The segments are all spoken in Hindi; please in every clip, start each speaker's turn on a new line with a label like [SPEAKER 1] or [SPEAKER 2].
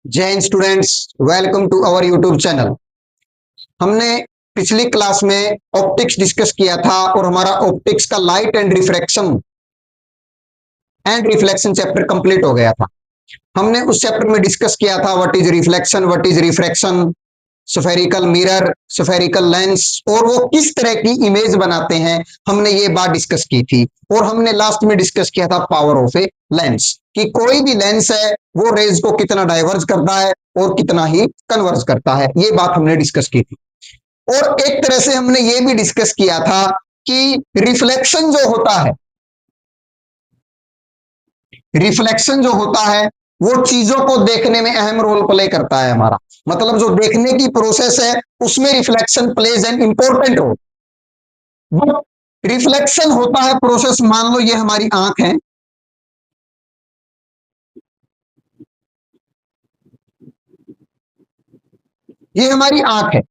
[SPEAKER 1] जय हिंद students, welcome to our YouTube channel. हमने पिछली क्लास में ऑप्टिक्स डिस्कस किया था और हमारा ऑप्टिक्स का light and reflection chapter complete हो गया था। हमने उस चैप्टर में डिस्कस किया था what is reflection, what is refraction, spherical mirror, spherical lens और वो किस तरह की इमेज बनाते हैं। हमने ये बात डिस्कस की थी और हमने लास्ट में डिस्कस किया था पावर ऑफ ए लेंस कि कोई भी लेंस है वो रेज को कितना डाइवर्ज करता है और कितना ही कन्वर्ज करता है। ये बात हमने डिस्कस की थी और एक तरह से हमने ये भी डिस्कस किया था कि रिफ्लेक्शन जो होता है वो चीजों को देखने में अहम रोल प्ले करता है। हमारा मतलब जो देखने की प्रोसेस है उसमें reflection plays an important role. But reflection होता है प्रोसेस, मान लो ये हमारी आंख है, ये हमारी आंख है,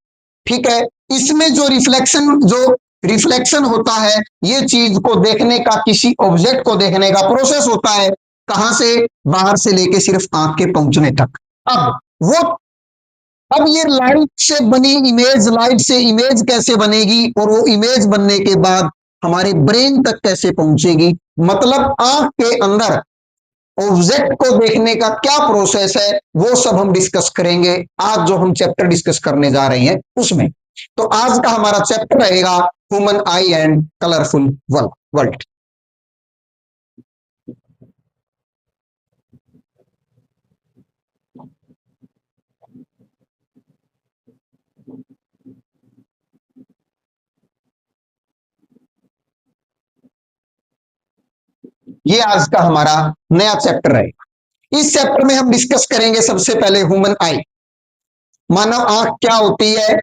[SPEAKER 1] ठीक है। इसमें जो रिफ्लेक्शन होता है ये चीज को देखने का, किसी ऑब्जेक्ट को देखने का प्रोसेस होता है। कहां से? बाहर से लेके सिर्फ आंख के पहुंचने तक। अब वो अब ये लाइट से इमेज कैसे बनेगी और वो इमेज बनने के बाद हमारे ब्रेन तक कैसे पहुंचेगी, मतलब आंख के अंदर ऑब्जेक्ट को देखने का क्या प्रोसेस है, वो सब हम डिस्कस करेंगे आज जो हम चैप्टर डिस्कस करने जा रहे हैं उसमें। तो आज का हमारा चैप्टर रहेगा human I and colourful world. ये आज का हमारा नया चैप्टर है। इस चैप्टर में हम डिस्कस करेंगे सबसे पहले ह्यूमन आई, मानव आंख क्या होती है,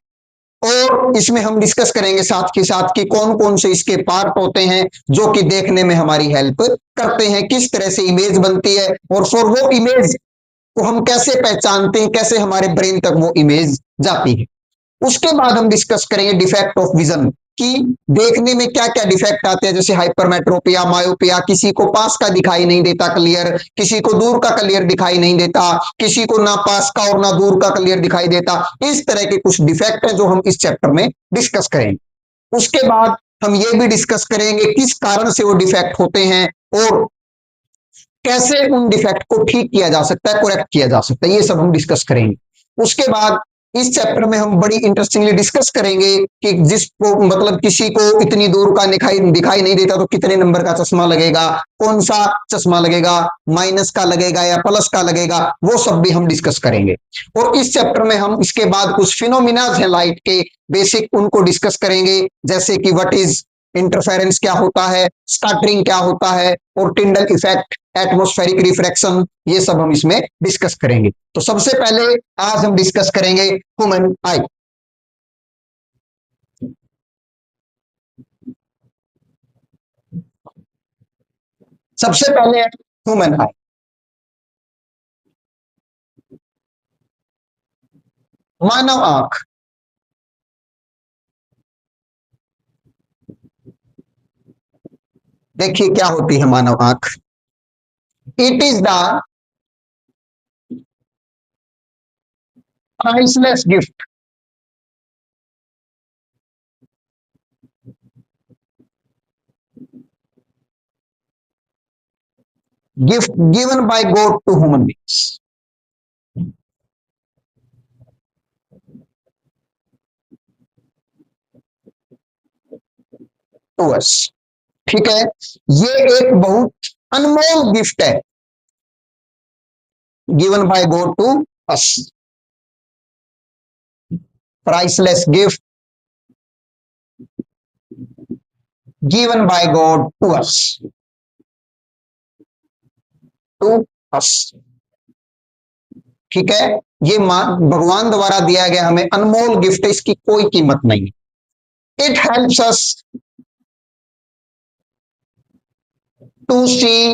[SPEAKER 1] और इसमें हम डिस्कस करेंगे साथ के साथ कि कौन कौन से इसके पार्ट होते हैं जो कि देखने में हमारी हेल्प करते हैं, किस तरह से इमेज बनती है और फॉर वो इमेज को हम कैसे पहचानते हैं, कैसे हमारे ब्रेन तक वो इमेज जाती है। उसके बाद हम डिस्कस करेंगे डिफेक्ट ऑफ विजन कि देखने में क्या क्या डिफेक्ट आते हैं, जैसे हाइपरमेट्रोपिया, मायोपिया, किसी को पास का दिखाई नहीं देता क्लियर, किसी को दूर का क्लियर दिखाई नहीं देता, किसी को ना पास का और ना दूर का क्लियर दिखाई देता। इस तरह के कुछ डिफेक्ट हैं जो हम इस चैप्टर में डिस्कस करेंगे। उसके बाद हम ये भी डिस्कस करेंगे किस कारण से वो डिफेक्ट होते हैं और कैसे उन डिफेक्ट को ठीक किया जा सकता है, करेक्ट किया जा सकता है, ये सब हम डिस्कस करेंगे। उसके बाद इस चैप्टर में हम बड़ी इंटरेस्टिंगली डिस्कस करेंगे कि जिसको मतलब किसी को इतनी दूर का दिखाई नहीं देता तो कितने नंबर का चश्मा लगेगा, कौन सा चश्मा लगेगा, माइनस का लगेगा या प्लस का लगेगा, वो सब भी हम डिस्कस करेंगे। और इस चैप्टर में हम इसके बाद कुछ फिनोमिनाज हैं लाइट के बेसिक, उनको डिस्कस करेंगे, जैसे कि व्हाट इज इंटरफेरेंस क्या होता है, स्कैटरिंग क्या होता है और टिंडल इफेक्ट, एटमॉस्फेरिक रिफ्रैक्शन, ये सब हम इसमें डिस्कस करेंगे। तो सबसे पहले आज हम डिस्कस करेंगे ह्यूमन आई। सबसे पहले ह्यूमन आई, मानव आंख। देखिए क्या होती है मानव आंख। It is the priceless gift given by God to human beings. To us, ठीक है। ये एक बहुत अनमोल गिफ्ट है, given by God to us, priceless gift given by God to us, to us, ठीक है। ये भगवान द्वारा दिया गया हमें अनमोल गिफ्ट है, इसकी कोई कीमत नहीं। It helps us to see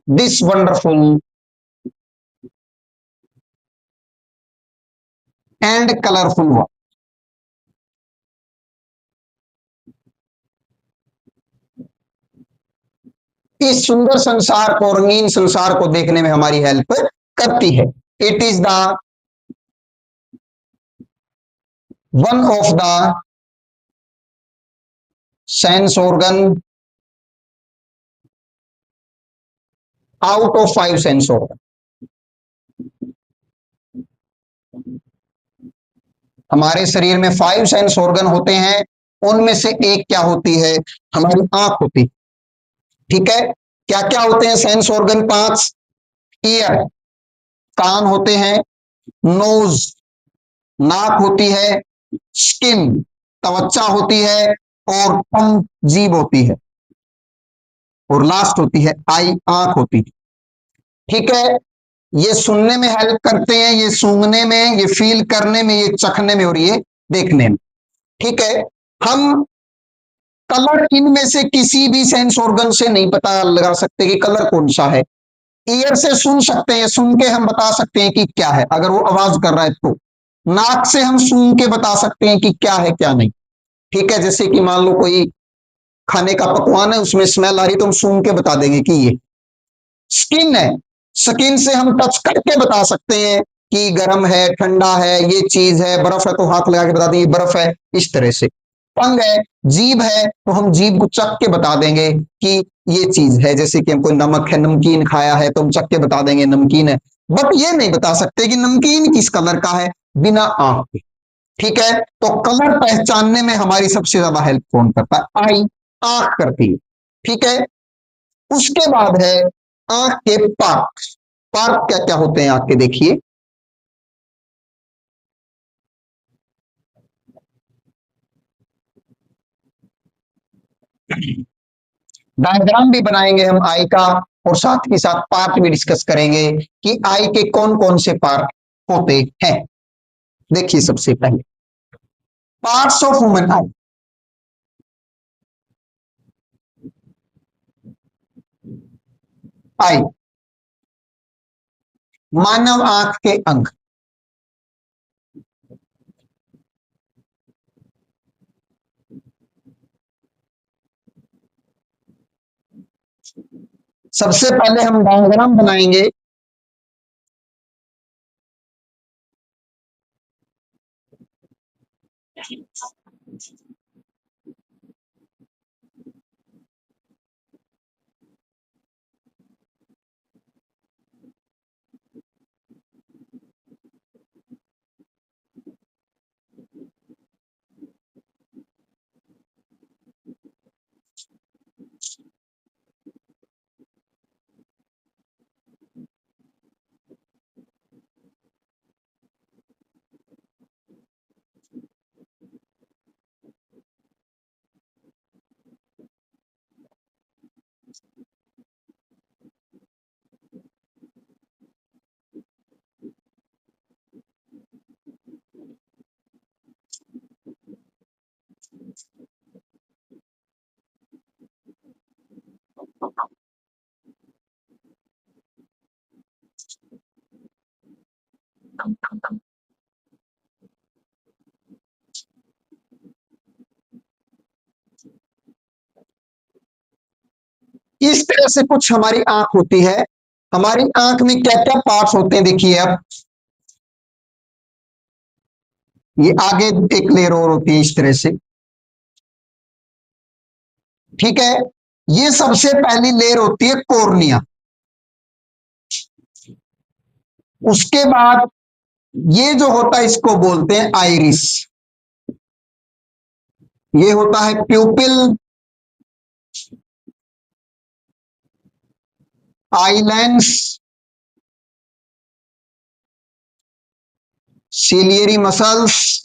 [SPEAKER 1] this wonderful and colourful world. इस सुंदर संसार को, रंगीन संसार को देखने में हमारी हेल्प करती है। It is the one of the sense organ out of 5 sense organ. हमारे शरीर में 5 सेंस ऑर्गन होते हैं, उनमें से एक क्या होती है, हमारी आंख होती। ठीक है, क्या क्या होते हैं सेंस ऑर्गन? 5। ईयर, कान होते हैं। नोज, नाक होती है। स्किन, त्वचा होती है। और टंग, जीभ होती है। और लास्ट होती है आई, आंख होती है। ठीक है, ये सुनने में हेल्प करते हैं, ये सूंघने में, ये फील करने में, ये चखने में, और ये देखने में। ठीक है, हम कलर इनमें से किसी भी सेंस ऑर्गन से नहीं पता लगा सकते कि कलर कौन सा है। ईयर से सुन सकते हैं, सुन के हम बता सकते हैं कि क्या है, अगर वो आवाज कर रहा है तो। नाक से हम सूंघ के बता सकते हैं कि क्या है क्या नहीं। ठीक है, जैसे कि मान लो कोई खाने का पकवान है, उसमें स्मेल आ रही तो हम सूंघ के बता देंगे कि ये। स्किन है, स्किन से हम टच करके बता सकते हैं कि गर्म है, ठंडा है, ये चीज है। बर्फ है तो हाथ लगा के बता देंगे बर्फ है, इस तरह से। टंग है, जीभ है, तो हम जीभ को चख के बता देंगे कि ये चीज है। जैसे कि हम कोई नमक है, नमकीन खाया है, तो हम चख के बता देंगे नमकीन है। बट ये नहीं बता सकते कि नमकीन किस कलर का है बिना आंख के। ठीक है, तो कलर पहचानने में हमारी सबसे ज्यादा हेल्प कौन करता है? आई, आंख करती है। ठीक है, उसके बाद है आंख के पार्ट। पार्ट क्या क्या होते हैं आंख के, देखिए। डायग्राम भी बनाएंगे हम आई का, और साथ ही साथ पार्ट भी डिस्कस करेंगे कि आई के कौन कौन से पार्ट होते हैं। देखिए, सबसे पहले पार्ट्स ऑफ ह्यूमन आई। आई, मानव आंख के अंग। सबसे पहले हम डायग्राम बनाएंगे। इस तरह से कुछ हमारी आंख होती है। हमारी आंख में क्या क्या पार्ट्स होते हैं, देखिए आप। ये आगे एक लेयर और होती है इस तरह से। ठीक है, ये सबसे पहली लेयर होती है कॉर्निया। उसके बाद ये जो होता है इसको बोलते हैं आइरिस। ये होता है प्यूपिल, आईलैंड्स, सिलियरी मसल्स,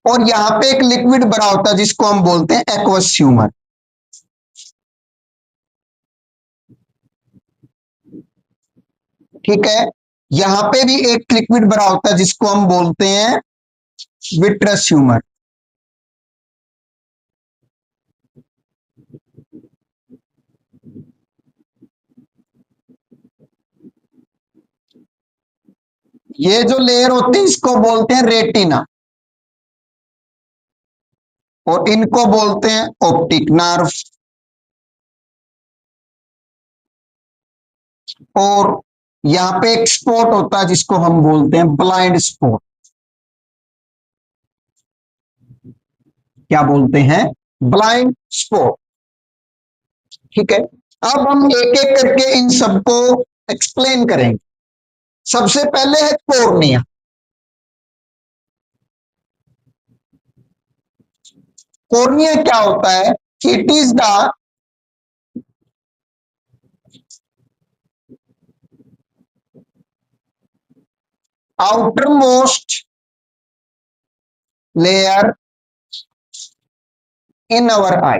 [SPEAKER 1] और यहां पे एक लिक्विड बना होता है जिसको हम बोलते हैं एक्वस ह्यूमर। ठीक है, यहां पे भी एक लिक्विड बना होता है जिसको हम बोलते हैं विट्रस ह्यूमर। ये जो लेयर होती है इसको बोलते हैं रेटिना, और इनको बोलते हैं ऑप्टिक नर्व। और यहाँ पे एक स्पॉट होता है जिसको हम बोलते हैं ब्लाइंड स्पॉट। क्या बोलते हैं? Blind spot. ठीक है, अब हम एक एक करके इन सबको एक्सप्लेन करेंगे। सबसे पहले है कॉर्निया। कॉर्निया क्या होता है? It is the outermost layer in our eye.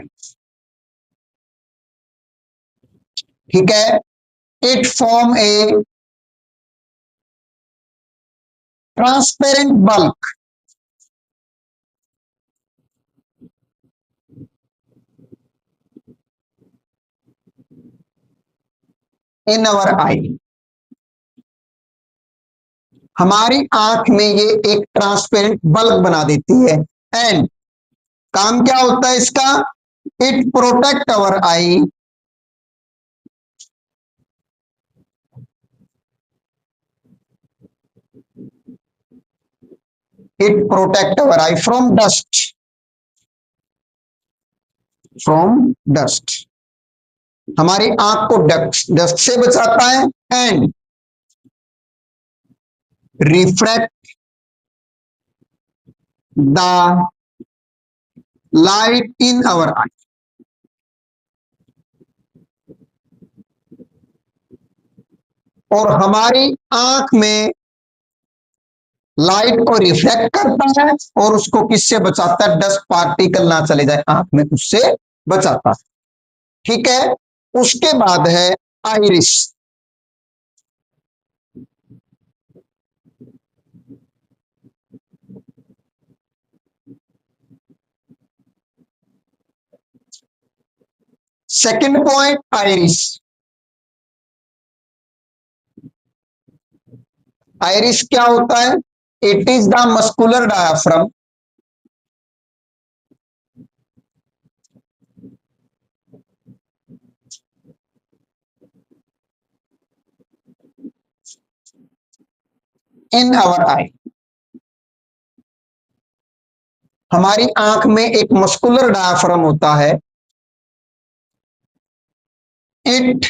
[SPEAKER 1] ठीक है, it form a transparent bulge in our eye. हमारी आंख में ये एक ट्रांसपेरेंट बल्ब बना देती है। एंड काम क्या होता है इसका? It protect our eye it protect our eye from dust. From dust, हमारी आंख को डस्ट से बचाता है। And refract the light in our eye. और हमारी आंख में लाइट को रिफ्लेक्ट करता है और उसको किससे बचाता है? डस्ट पार्टिकल ना चले जाए आंख में, उससे बचाता है। ठीक है, उसके बाद है iris. Second point, iris. Iris क्या होता है? It is the muscular diaphragm in our eye. हमारी आंख में एक मस्कुलर डायाफ्राम होता है। It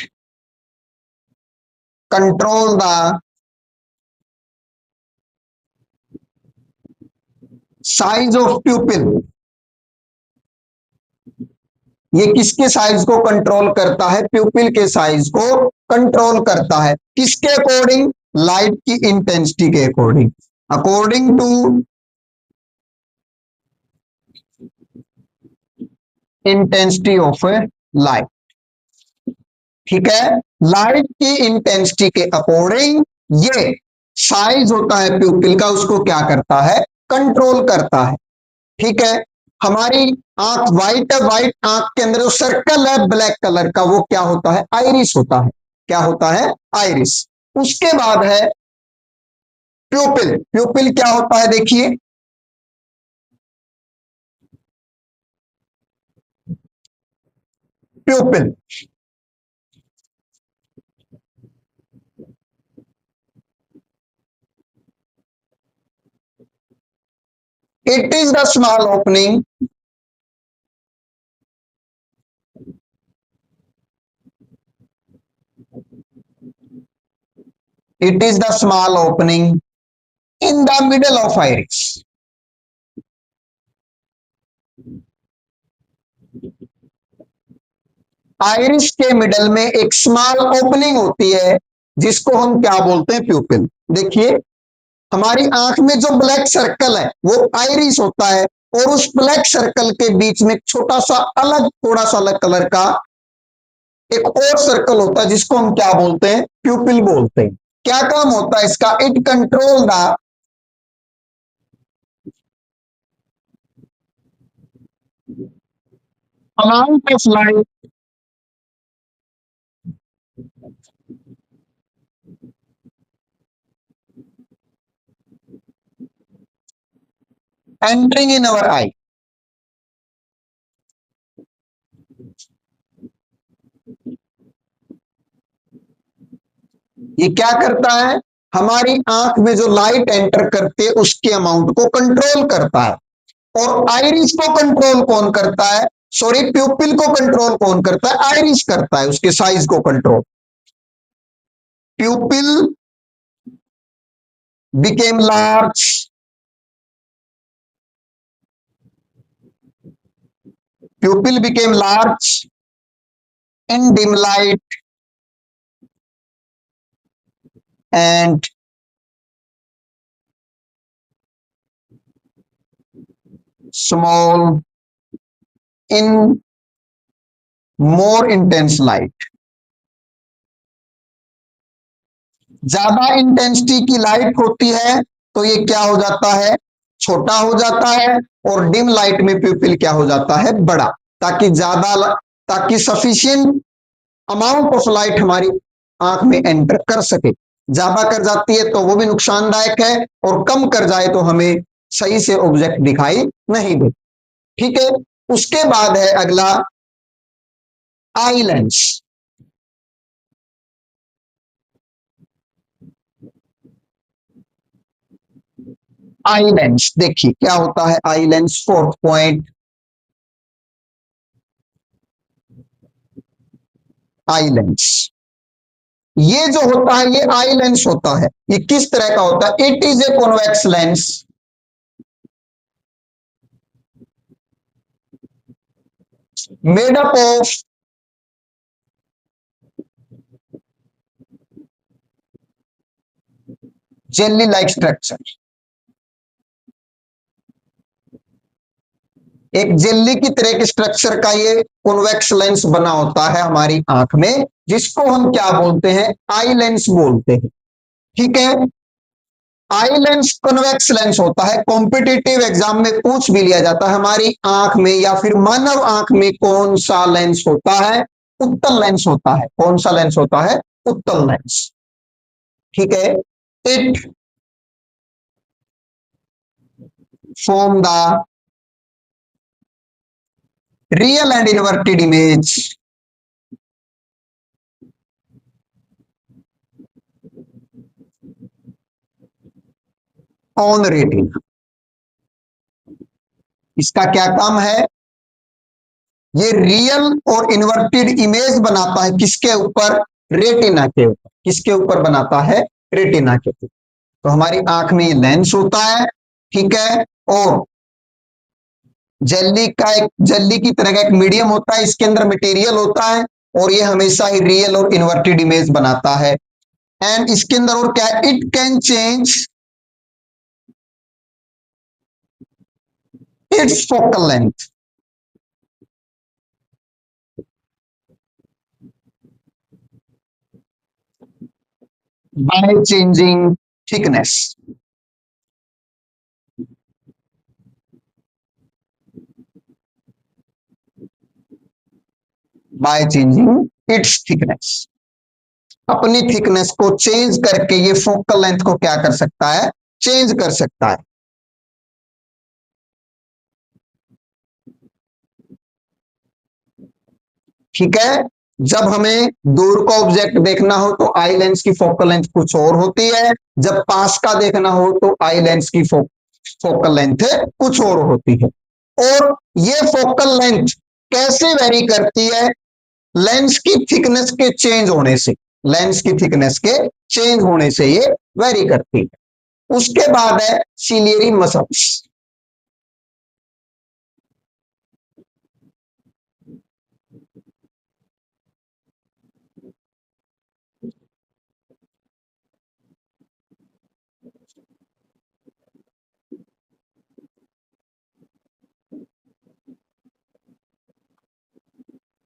[SPEAKER 1] control the size of pupil. ये किसके साइज को कंट्रोल करता है? प्यूपिल के साइज को कंट्रोल करता है। किसके अकॉर्डिंग? लाइट की इंटेंसिटी के according. According to intensity of light. ठीक है, लाइट की इंटेंसिटी के अकॉर्डिंग ये साइज होता है प्यूपिल का, उसको क्या करता है? कंट्रोल करता है। ठीक है, हमारी आंख व्हाइट है, व्हाइट आंख के अंदर जो सर्कल है ब्लैक कलर का, वो क्या होता है? आइरिस होता है। क्या होता है? आइरिस। उसके बाद है प्यूपिल। प्यूपिल क्या होता है? देखिए, प्यूपिल it is the small opening it is the small opening in the middle of iris. Iris के मिडल में एक स्मॉल ओपनिंग होती है जिसको हम क्या बोलते हैं? प्यूपिल। देखिए, हमारी आंख में जो ब्लैक सर्कल है वो आइरिस होता है, और उस ब्लैक सर्कल के बीच में छोटा सा अलग, थोड़ा सा अलग कलर का एक और सर्कल होता है जिसको हम क्या बोलते हैं? प्यूपिल बोलते हैं। क्या काम होता है इसका? It control the amount of light entering in our eye. ये क्या करता है, हमारी आंख में जो लाइट एंटर करती है उसके अमाउंट को कंट्रोल करता है। और आइरिस को कंट्रोल कौन करता है, सॉरी प्यूपिल को कंट्रोल कौन करता है, आइरिस करता है उसके साइज को control. प्यूपिल became large, pupil became large in dim light and small in more intense light। ज्यादा इंटेंसिटी की लाइट होती है तो ये क्या हो जाता है, छोटा हो जाता है, और डिम लाइट में प्यूपिल क्या हो जाता है, बड़ा, ताकि ताकि सफिशिएंट अमाउंट ऑफ लाइट हमारी आंख में एंटर कर सके। ज्यादा कर जाती है तो वो भी नुकसानदायक है, और कम कर जाए तो हमें सही से ऑब्जेक्ट दिखाई नहीं दे। ठीक है, उसके बाद है अगला आई लेंस। आई लेंस देखिए क्या होता है, eye lens fourth point, eye lens. ये जो होता है ये आई लेंस होता है, ये किस तरह का होता है, it is a convex lens made up of jelly like structure. एक जेली की तरह के स्ट्रक्चर का ये कॉन्वेक्स लेंस बना होता है हमारी आंख में, जिसको हम क्या बोलते हैं, आई लेंस बोलते हैं। ठीक है, आई लेंस कॉन्वेक्स लेंस होता है। कॉम्पिटिटिव एग्जाम में पूछ भी लिया जाता है हमारी आंख में या फिर मानव आंख में कौन सा लेंस होता है, उत्तल लेंस होता है। कौन सा लेंस होता है, उत्तल लेंस। ठीक है, it form the real and inverted image on retina. इसका क्या काम है, ये रियल और इन्वर्टेड इमेज बनाता है किसके ऊपर, रेटिना के ऊपर। किसके ऊपर बनाता है, रेटिना के ऊपर। तो हमारी आंख में ये लेंस होता है, ठीक है, और जेली की तरह का एक मीडियम होता है, इसके अंदर मटेरियल होता है, और ये हमेशा ही रियल और इन्वर्टेड इमेज बनाता है। एंड इसके अंदर और क्या है, it can change it's focal length by changing thickness. By changing it's thickness, अपनी थिकनेस को चेंज करके ये फोकल लेंथ को क्या कर सकता है, चेंज कर सकता है। ठीक है, जब हमें दूर का ऑब्जेक्ट देखना हो तो आई लेंस की फोकल लेंथ कुछ और होती है, जब पास का देखना हो तो आई लेंस की फोकल लेंथ कुछ और होती है। और ये फोकल लेंथ कैसे वेरी करती है, लेंस की थिकनेस के चेंज होने से। लेंस की थिकनेस के चेंज होने से ये वेरी करती है। उसके बाद है सिलियरी मसल्स।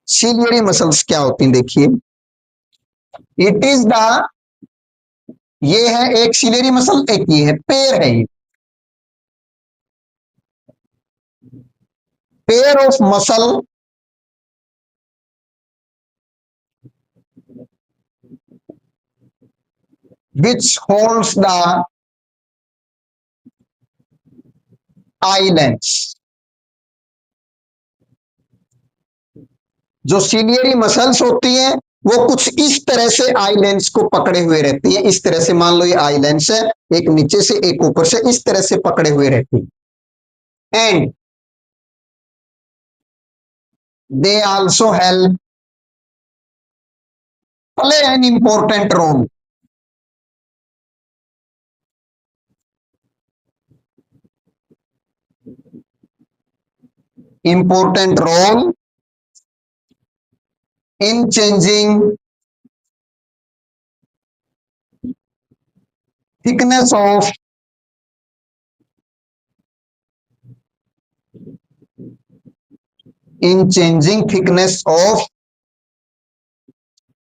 [SPEAKER 1] सिलियरी मसल्स क्या होती हैं, देखिए इट इज द, ये है एक सिलियरी मसल, एक ये है, पेयर है ये, pair of muscle which holds the eye lens। जो सिलियरी मसल्स होती हैं वो कुछ इस तरह से आई लेंस को पकड़े हुए रहती है। इस तरह से मान लो ये आई लेंस है, एक नीचे से एक ऊपर से, इस तरह से पकड़े हुए रहती है। And they also help play an important role important role in changing thickness of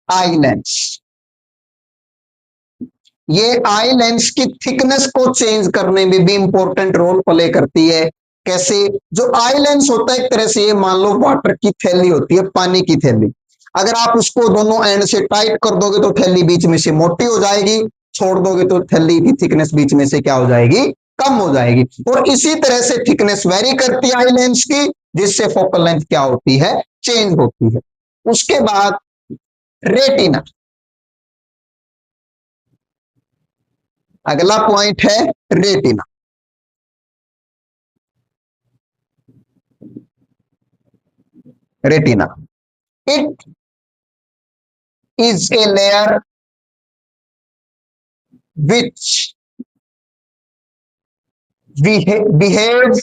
[SPEAKER 1] eye lens। ये आई लेंस की थिकनेस को चेंज करने में भी इंपॉर्टेंट रोल प्ले करती है। कैसे? जो आई लेंस होता है एक तरह से, ये मान लो वाटर की थैली होती है, पानी की थैली। अगर आप उसको दोनों एंड से टाइट कर दोगे तो थैली बीच में से मोटी हो जाएगी, छोड़ दोगे तो थैली की थिकनेस बीच में से क्या हो जाएगी? कम हो जाएगी। और इसी तरह से थिकनेस वेरी करती है आई लेंस की, जिससे फोकल लेंथ क्या होती है? चेंज होती है। उसके बाद रेटिना, अगला पॉइंट है retina. Retina it is a layer which behaves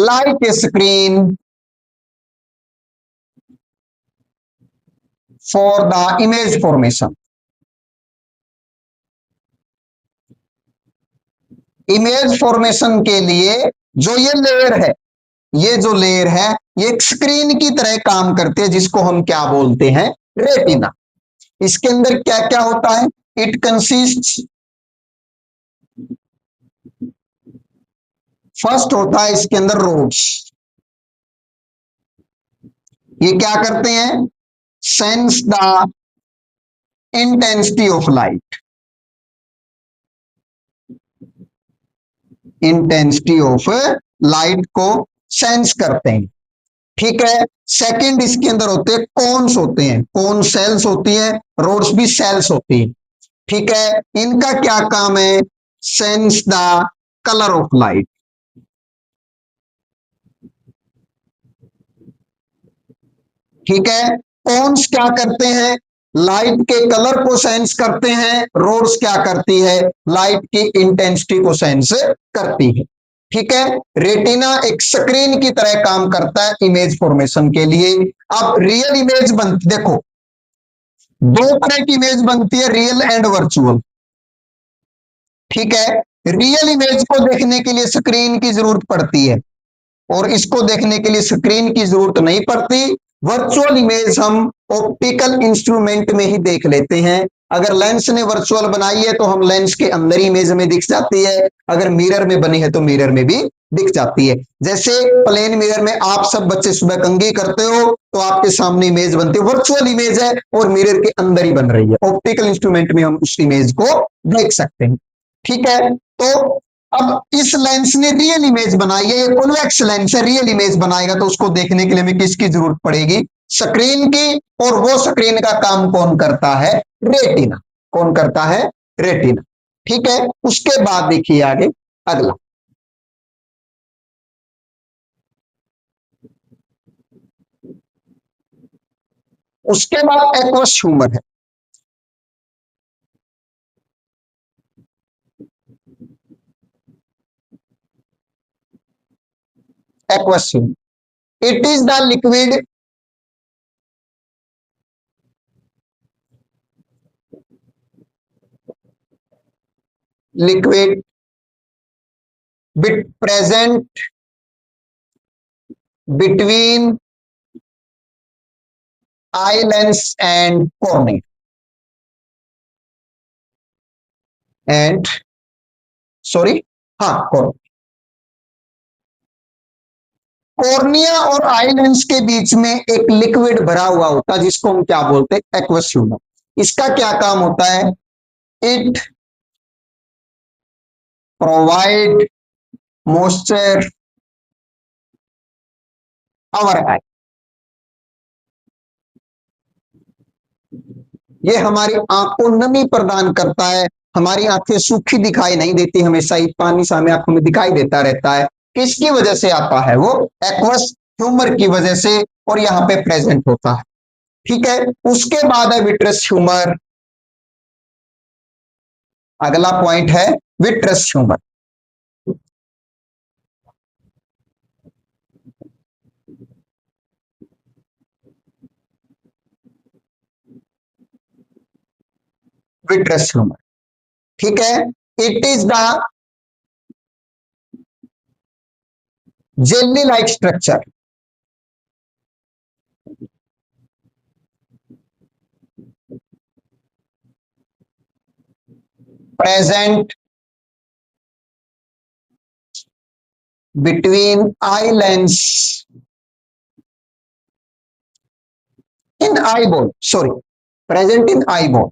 [SPEAKER 1] like a screen for the image formation। Image formation के लिए जो ये लेयर है, ये जो लेयर है, ये एक स्क्रीन की तरह काम करती है, जिसको हम क्या बोलते हैं? रेटिना। इसके अंदर क्या क्या होता है? इट कंसिस्ट, फर्स्ट होता है इसके अंदर रोड्स। ये क्या करते हैं? Sense the intensity of light, intensity of light को सेंस करते हैं। ठीक है। सेकंड इसके अंदर होते हैं कोन्स, होते हैं कोन, सेल्स होती है, रोड्स भी सेल्स होती है। ठीक है। इनका क्या काम है? Sense the colour of light. ठीक है। कोन्स क्या करते हैं? लाइट के कलर को सेंस करते हैं। रोड्स क्या करती है? लाइट की इंटेंसिटी को सेंस करती है। ठीक है। रेटिना एक स्क्रीन की तरह काम करता है इमेज फॉर्मेशन के लिए। अब रियल इमेज बनती, देखो दो तरह की इमेज बनती है, रियल एंड वर्चुअल। ठीक है। रियल इमेज को देखने के लिए स्क्रीन की जरूरत पड़ती है, और इसको देखने के लिए स्क्रीन की जरूरत नहीं पड़ती। वर्चुअल इमेज हम ऑप्टिकल इंस्ट्रूमेंट में ही देख लेते हैं। अगर लेंस ने वर्चुअल बनाई है तो हम लेंस के अंदर ही इमेज में दिख जाती है, अगर मिरर में बनी है तो मिरर में भी दिख जाती है। जैसे प्लेन मिरर में आप सब बच्चे सुबह कंघी करते हो तो आपके सामने इमेज बनती है, वर्चुअल इमेज है और मिरर के अंदर ही बन रही है। ऑप्टिकल इंस्ट्रूमेंट में हम उस इमेज को देख सकते हैं। ठीक है। तो अब इस लेंस ने रियल इमेज बनाई है, ये कॉन्वेक्स लेंस है, रियल इमेज बनाएगा तो उसको देखने के लिए हमें किसकी जरूरत पड़ेगी? स्क्रीन की। और वो स्क्रीन का काम कौन करता है? रेटिना। कौन करता है? रेटिना। ठीक है। उसके बाद देखिए आगे अगला, उसके बाद एक्वस ह्यूमर है। Aqueous humour, it is the liquid liquid bit present between eye lens and cornea and sorry, हाँ कॉर्निया। कॉर्निया और आई लेंस के बीच में एक लिक्विड भरा हुआ होता है, जिसको हम क्या बोलते हैं? Aqueous humour. इसका क्या काम होता है? इट प्रोवाइड मॉइस्चर आवर आई। ये हमारी आंख को नमी प्रदान करता है। हमारी आंखें सूखी दिखाई नहीं देती, हमेशा ही पानी सा हमें आंखों में दिखाई देता रहता है। किसकी वजह से आता है? वो एक्वस ह्यूमर की वजह से, और यहाँ पे प्रेजेंट होता है। ठीक है, उसके बाद है विट्रस ह्यूमर। अगला पॉइंट है विट्रस ह्यूमर। विट्रस ह्यूमर, ठीक है, it is the jelly like structure present between eye lens in eyeball, sorry, present in eyeball।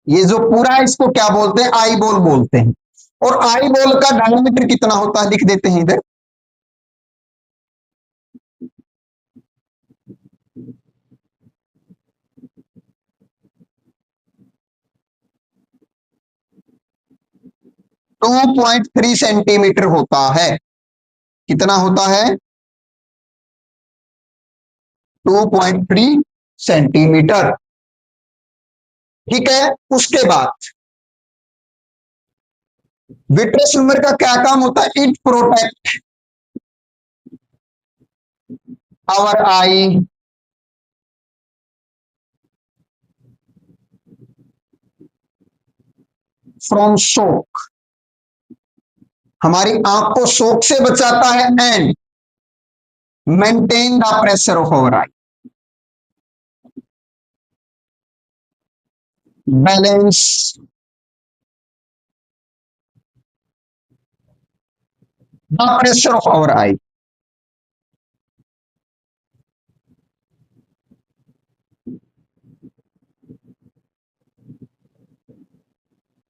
[SPEAKER 1] ये जो पूरा है इसको क्या बोलते हैं? आई बॉल बोलते हैं। और आई बॉल का डायमीटर कितना होता है लिख देते हैं इधर। 2.3 सेंटीमीटर होता है। कितना होता है? 2.3 सेंटीमीटर। ठीक है, उसके बाद विट्रस ह्यूमर का क्या काम होता है? It protect our eye from shock, हमारी आंख को शॉक से बचाता है। And maintain the pressure of our eye, balance the pressure of our eye.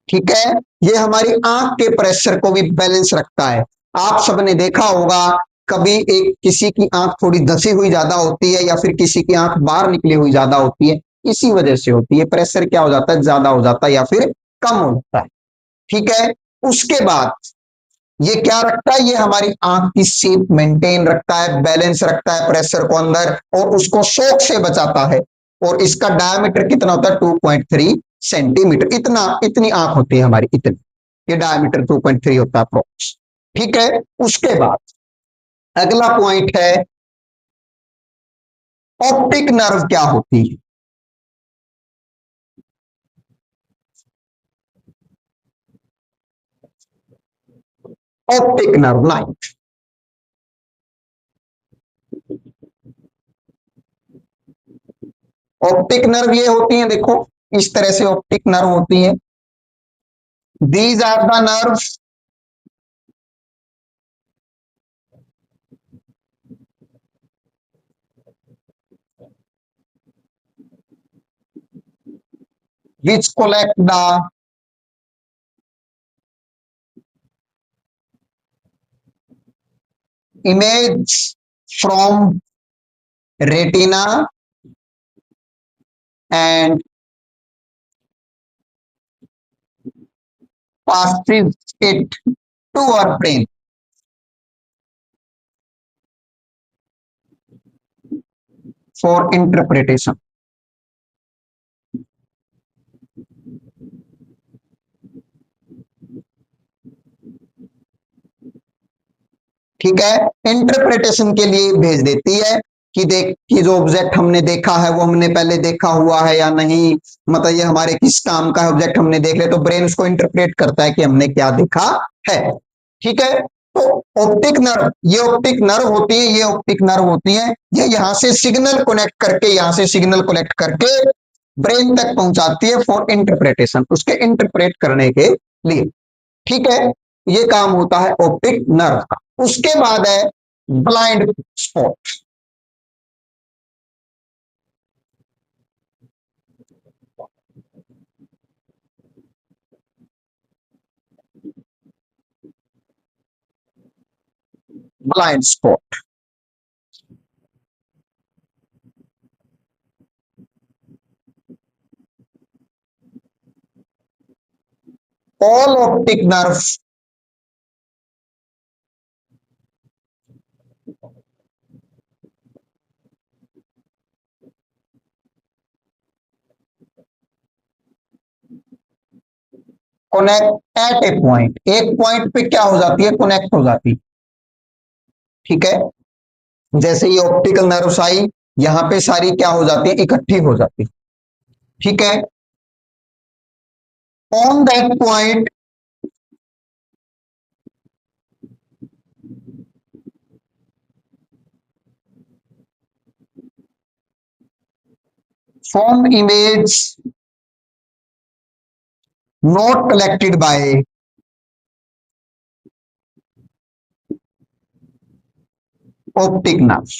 [SPEAKER 1] ठीक है, ये हमारी आंख के प्रेशर को भी बैलेंस रखता है। आप सबने देखा होगा कभी एक किसी की आंख थोड़ी धसी हुई ज्यादा होती है, या फिर किसी की आंख बाहर निकली हुई ज्यादा होती है, इसी वजह से होती है। प्रेशर क्या हो जाता है? ज्यादा हो जाता है या फिर कम हो जाता है। ठीक है, उसके बाद ये क्या रखता है? ये हमारी आंख की शेप मेंटेन रखता है, बैलेंस रखता है प्रेशर को अंदर, और उसको शॉक से बचाता है। और इसका डायमीटर कितना होता है? 2.3 सेंटीमीटर। इतनी आंख होती है हमारी, इतनी। ये डायमीटर 2.3 होता है अप्रोक्स। ठीक है, उसके बाद अगला पॉइंट है ऑप्टिक नर्व क्या होती है? Optic nerve line, optic nerve ये होती है, देखो इस तरह से ऑप्टिक नर्व होती है। These are the nerve which collect the image from retina and passes it to our brain for interpretation। ठीक है, इंटरप्रिटेशन के लिए भेज देती है कि देख कि जो ऑब्जेक्ट हमने देखा है वो हमने पहले देखा हुआ है या नहीं, मतलब ये हमारे किस काम का है, ऑब्जेक्ट हमने देख लिया तो ब्रेन उसको इंटरप्रेट करता है कि हमने क्या देखा है। ठीक है, तो ऑप्टिक नर्व, ये ऑप्टिक नर्व होती है, ये ऑप्टिक नर्व होती है, ये यहाँ से सिग्नल कनेक्ट करके, यहाँ से सिग्नल कलेक्ट करके ब्रेन तक पहुंचाती है फॉर इंटरप्रिटेशन, उसके इंटरप्रेट करने के लिए। ठीक है, ये काम होता है ऑप्टिक नर्व का। उसके बाद है blind spot. Blind spot all optic nerve connect at a point, एक पॉइंट पे क्या हो जाती है, कनेक्ट हो जाती है। ठीक है, जैसे ये ऑप्टिकल नर्व्स आई, यहां पे सारी क्या हो जाती है, इकट्ठी हो जाती है। ठीक है, on that point form image not collected by optic nerve।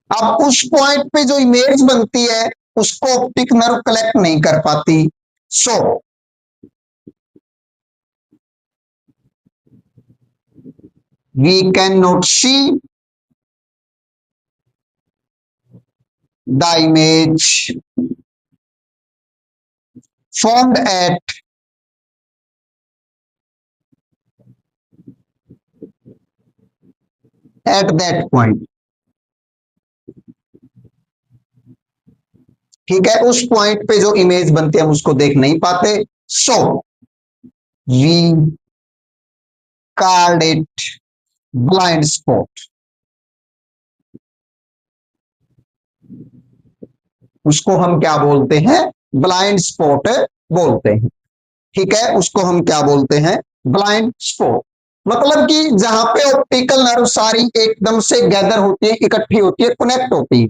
[SPEAKER 1] अब उस पॉइंट पे जो इमेज बनती है उसको ऑप्टिक नर्व कलेक्ट नहीं कर पाती। So we can not see the image formed at that point। ठीक है, उस पॉइंट पे जो इमेज बनती है हम उसको देख नहीं पाते। So we called it blind spot. उसको हम क्या बोलते हैं, ब्लाइंड स्पॉट बोलते हैं। ठीक है, उसको हम क्या बोलते हैं, ब्लाइंड स्पॉट। मतलब कि जहां पे ऑप्टिकल नर्व सारी एकदम से गैदर होती है, इकट्ठी होती है, कनेक्ट होती है।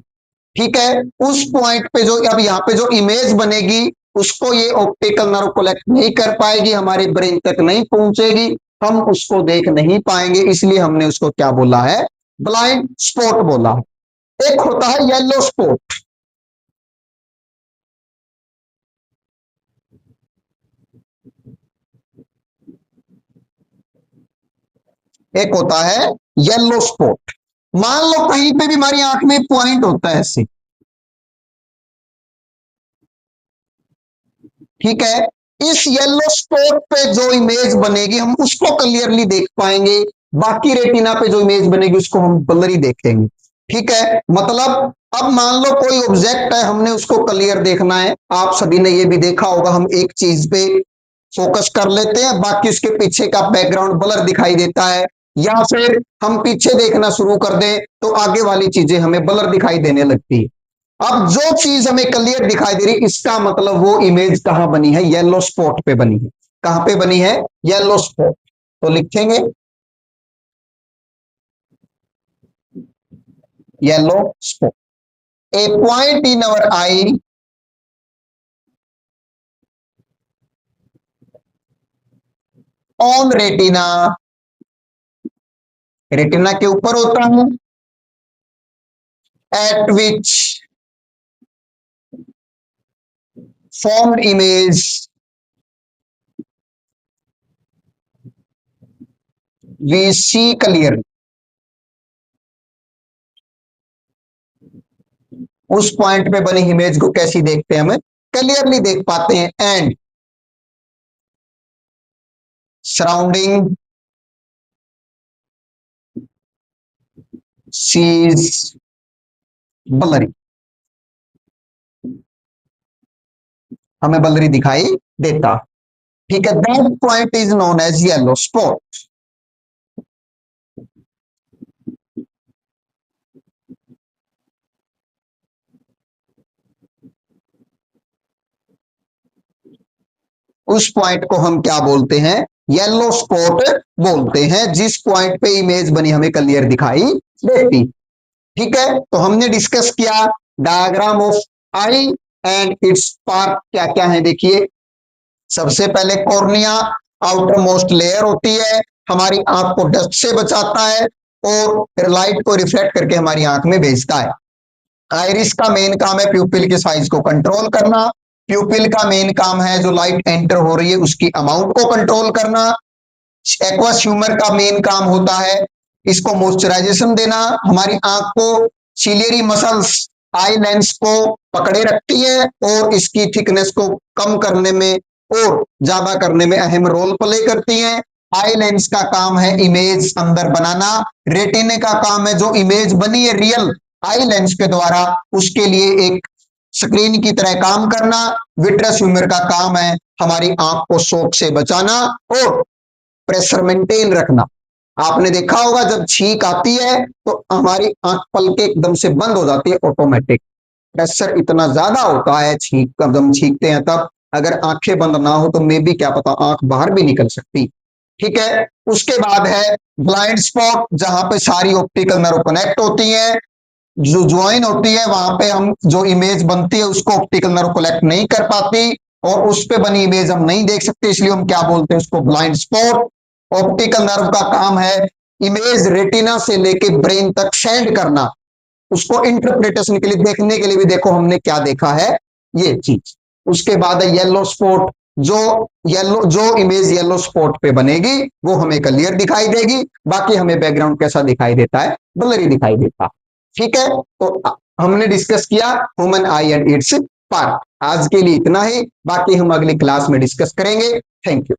[SPEAKER 1] ठीक है, उस पॉइंट पे जो अब यहाँ पे जो इमेज बनेगी उसको ये ऑप्टिकल नर्व कलेक्ट नहीं कर पाएगी, हमारे ब्रेन तक नहीं पहुंचेगी, हम उसको देख नहीं पाएंगे, इसलिए हमने उसको क्या बोला है, ब्लाइंड स्पॉट बोला। एक होता है येलो स्पॉट। एक होता है येलो स्पॉट। मान लो कहीं पे भी हमारी आंख में पॉइंट होता है ऐसे। ठीक है, इस येलो स्पॉट पे जो इमेज बनेगी हम उसको क्लियरली देख पाएंगे, बाकी रेटिना पे जो इमेज बनेगी उसको हम ब्लरी देखेंगे। ठीक है, मतलब अब मान लो कोई ऑब्जेक्ट है, हमने उसको क्लियर देखना है, आप सभी ने ये भी देखा होगा, हम एक चीज पे फोकस कर लेते हैं, बाकी उसके पीछे का बैकग्राउंड ब्लर दिखाई देता है, या फिर हम पीछे देखना शुरू कर दें तो आगे वाली चीजें हमें ब्लर दिखाई देने लगती है। अब जो चीज हमें क्लियर दिखाई दे रही, इसका मतलब वो इमेज कहां बनी है, येलो स्पॉट पे बनी है। कहां पे बनी है, येलो स्पॉट। तो लिखेंगे yellow spot, A point in our I on retina, retina के ऊपर होता है, eight which formed image we see clearly। उस पॉइंट पे बनी इमेज को कैसी देखते हैं, हमें क्लियरली देख पाते हैं। एंड सराउंडिंग सीज ब्लरी, हमें ब्लरी दिखाई देता। ठीक है, that point is known as yellow spot. उस पॉइंट को हम क्या बोलते हैं, येलो स्पॉट बोलते हैं, जिस पॉइंट पे इमेज बनी हमें क्लियर दिखाई देती। ठीक है, तो हमने डिस्कस किया diagram of I and it's part क्या क्या है। देखिए, सबसे पहले कॉर्निया आउटर मोस्ट लेयर होती है, हमारी आंख को डस्ट से बचाता है और लाइट को रिफ्लेक्ट करके हमारी आंख में भेजता है। आइरिस का मेन काम है प्यूपिल के साइज को कंट्रोल करना, प्यूपिल का मेन काम है जो लाइट एंटर हो रही है उसकी अमाउंट को कंट्रोल करना। एक्वस ह्यूमर का मेन काम होता है इसको मॉइस्चराइजेशन देना, हमारी आंख को सिलियरी मसल्स आई लेंस को पकड़े रखती है और इसकी थिकनेस को कम करने में और ज्यादा करने में अहम रोल प्ले करती है। आई लेंस का काम है इमेज अंदर बनाना, रेटिने का काम है जो इमेज बनी है रियल आई लेंस के द्वारा उसके लिए एक स्क्रीन की तरह काम करना। विट्रस ह्यूमर का काम है हमारी आंख को शॉक से बचाना और प्रेशर मेंटेन रखना। आपने देखा होगा जब छींक आती है तो हमारी आंख पलके एकदम से बंद हो जाती है ऑटोमेटिक, प्रेशर इतना ज्यादा होता है छींक जब हम छींकते हैं तब, अगर आंखें बंद ना हो तो मे भी क्या पता आंख बाहर भी निकल सकती। ठीक है, उसके बाद है ब्लाइंड स्पॉट, जहां पे सारी ऑप्टिकल नर्व कनेक्ट होती है, जो ज्वाइन होती है वहां पे हम जो इमेज बनती है उसको ऑप्टिकल नर्व कलेक्ट नहीं कर पाती और उस पे बनी इमेज हम नहीं देख सकते, इसलिए हम क्या बोलते हैं उसको ब्लाइंड स्पॉट। ऑप्टिकल नर्व का काम है इमेज रेटिना से लेके ब्रेन तक सेंड करना, उसको इंटरप्रिटेशन के लिए देखने के लिए भी देखो हमने क्या देखा है ये चीज। उसके बाद है येलो स्पॉट, जो इमेज येलो स्पॉट पे बनेगी वो हमें क्लियर दिखाई देगी, बाकी हमें बैकग्राउंड कैसा दिखाई देता है, ब्लरी दिखाई देता। ठीक है, तो हमने डिस्कस किया human I and it's part. आज के लिए इतना ही, बाकी हम अगली क्लास में डिस्कस करेंगे। Thank you.